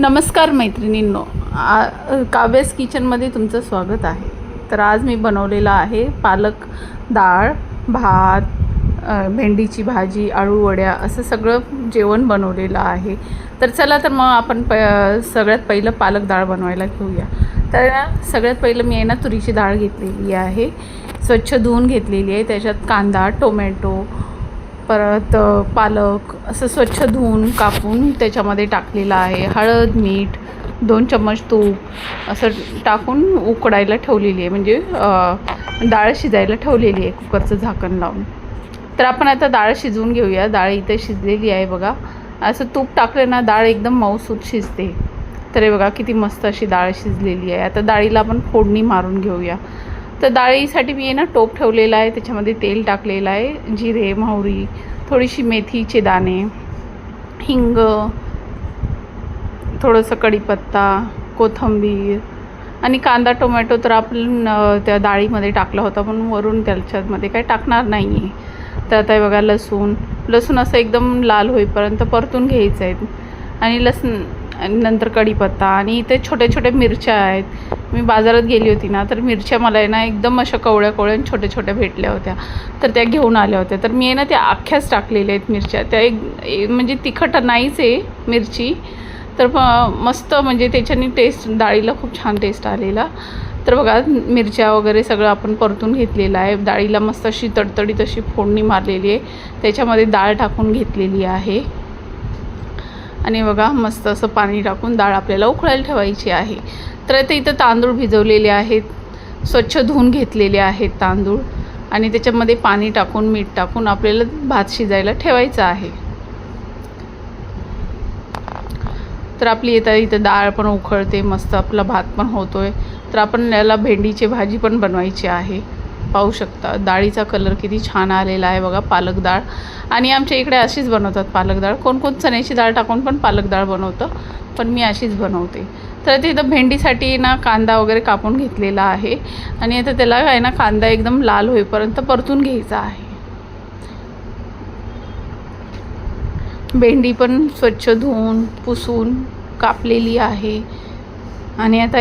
नमस्कार मैत्रिणींनो, काव्यास किचनमध्ये तुमचं स्वागत आहे. तर आज मी बनवलेला आहे पालक डाळ, भात, भेंडीची भाजी, आळू वड्या असं सगळं जेवण बनवलेलं आहे. तर चला तर मग आपण सगळ्यात पहिलं पालक डाळ बनवायला घेऊया. तर सगळ्यात पहिलं मी तुरीची डाळ घेतलेली आहे, स्वच्छ धुवून घेतलेली आहे. त्याच्यात कांदा, टोमॅटो, परत पालक असं स्वच्छ धुवून कापून त्याच्यामध्ये टाकलेलं आहे. हळद, मीठ, 2 चम्मच तूप असं टाकून उकडायला ठेवलेली आहे, म्हणजे डाळ शिजायला ठेवलेली आहे कुकरचं झाकण लावून. तर आपण आता डाळ शिजवून घेऊया. डाळ इथे शिजलेली आहे बघा. असं तूप टाकलं ना डाळ एकदम मऊसूत शिजते. तर हे बघा किती मस्त अशी डाळ शिजलेली आहे. आता डाळीला आपण फोडणी मारून घेऊया. तर डाळीसाठी मी टोप ठेवलेला आहे, त्याच्यामध्ये तेल टाकलेलं आहे, जिरे, मोहरी, थोडीशी मेथीचे दाणे, हिंग, थोडंसं कढीपत्ता, कोथिंबीर आणि कांदा, टोमॅटो तर आपण त्या डाळीमध्ये टाकला होता, पण वरून त्याच्यामध्ये काय टाकणार नाही आहे. तर आता हे बघा लसूण असं एकदम लाल होईपर्यंत परतून घ्यायचं आहे. आणि नंतर कढीपत्ता आणि इथे छोट्या छोट्या मिरच्या आहेत. मी बाजारात गेली होती ना, तर मिरच्या मला एकदम अशा कवळ्या छोट्या छोट्या भेटल्या होत्या, तर त्या घेऊन आल्या होत्या. तर मी त्या अख्ख्याच टाकलेल्या आहेत मिरच्या. त्या म्हणजे तिखट नाहीच आहे मिरची, तर मस्त म्हणजे त्याच्याने टेस्ट डाळीला खूप छान टेस्ट आलेला. तर बघा मिरच्या वगैरे सगळं आपण परतून घेतलेलं आहे. डाळीला मस्त अशी तडतडीत अशी फोडणी मारलेली आहे. त्याच्यामध्ये डाळ टाकून घेतलेली आहे आणि बघा मस्त असं पाणी टाकून डाळ आपल्याला उकळायला ठेवायची आहे. तर आता इथं तांदूळ भिजवलेले आहेत, स्वच्छ धुवून घेतलेले आहेत तांदूळ, आणि त्याच्यामध्ये पाणी टाकून मीठ टाकून आपल्याला भात शिजायला ठेवायचा आहे. तर आपली इथं डाळ पण उकळते, मस्त आपला भात पण होतोय. तर आपण याला भेंडीची भाजी पण बनवायची आहे. पाहू शकता डाळीचा कलर किती छान आलेला आहे बघा. पालक डाळ, आणि आमच्या इकडे अशीच बनवतात पालक डाळ. कोण चण्याची डाळ टाकून पण पालक डाळ बनवतं, पण मी अशीच बनवते. तर इथं भेंडीसाठी कांदा वगैरे कापून घेतलेला आहे, आणि आता त्याला कांदा एकदम लाल होईपर्यंत परतून घ्यायचा आहे. भेंडी पण स्वच्छ धुवून पुसून कापलेली आहे. आणि आता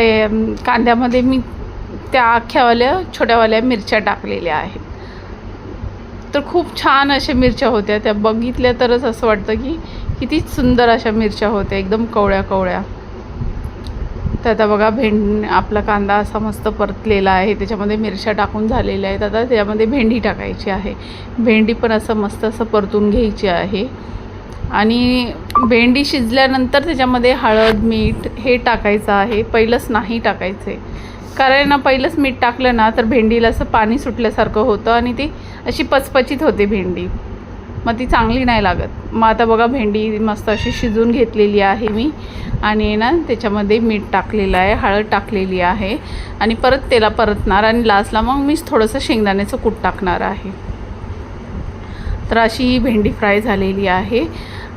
कांद्यामध्ये मी त्या अख्ख्यावाल्या छोट्यावाल्या मिरच्या टाकलेल्या आहेत. तर खूप छान अशा मिरच्या होत्या. त्या बघितल्या तरच असं वाटतं की किती सुंदर अशा मिरच्या होत्या, एकदम कवळ्या. तर आता बघा आपला कांदा असा मस्त परतलेला आहे, त्याच्यामध्ये मिरच्या टाकून झालेल्या आहेत. आता त्यामध्ये भेंडी टाकायची आहे. भेंडी पण असं मस्त असं परतून घ्यायची आहे. आणि भेंडी शिजल्यानंतर त्याच्यामध्ये हळद, मीठ हे टाकायचं आहे. पहिलंच नाही टाकायचं आहे, कारण पहिलंच मीठ टाकलं ना तर भेंडीला असं पाणी सुटल्यासारखं होतं आणि ती अशी पचपचित होते भेंडी, मग ती चांगली नाही लागत. मग आता बघा भेंडी मस्त अशी शिजून घेतलेली आहे मी, आणि त्याच्यामध्ये मीठ टाकलेलं आहे, हळद टाकलेली आहे, आणि परत त्याला परतणार, आणि लास्टला मग मी थोडंसं शेंगदाण्याचं कूट टाकणार आहे. तर अशी ही भेंडी फ्राय झालेली आहे,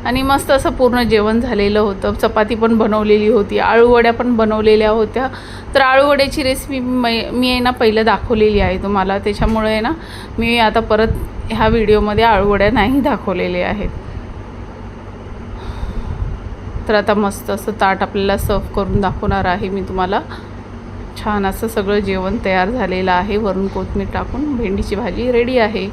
आणि मस्त असं पूर्ण जेवण झालेलं होतं. चपाती पण बनवलेली होती, आळूवड्या पण बनवलेल्या होत्या. तर आळूवड्याची रेसिपी मी पहिलं दाखवलेली आहे तुम्हाला, त्याच्यामुळे मी आता परत ह्या व्हिडिओमध्ये आळूवड्या नाही दाखवलेल्या आहेत. तर आता मस्त असं ताट आपल्याला सर्व करून दाखवणार आहे मी तुम्हाला. छान असं सगळं जेवण तयार झालेलं आहे. वरून कोथिंबीर टाकून भेंडीची भाजी रेडी आहे.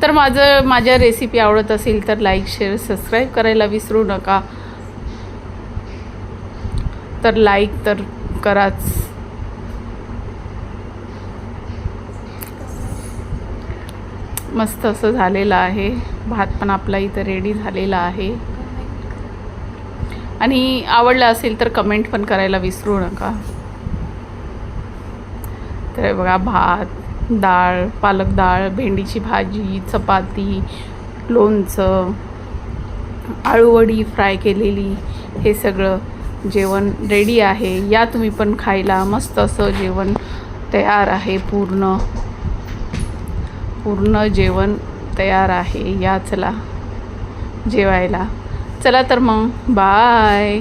तर माझ्या रेसिपी आवडत असेल तर लाईक, शेअर, सबस्क्राईब करायला विसरू नका. तर लाईक तर कराच. मस्त असं झालेलं आहे. भात पण आपला इथं रेडी झालेला आहे, आणि आवडलं असेल तर कमेंट पण करायला विसरू नका. तर बघा भात, डाळ, पालक डाळ, भेंडीची भाजी, चपाती, लोणचं, आळूवडी फ्राय केलेली, हे सगळं जेवण रेडी आहे. या तुम्ही पण खायला. मस्त असं जेवण तयार आहे. पूर्ण जेवण तयार आहे. या चला जेवायला. चला तर मग बाय.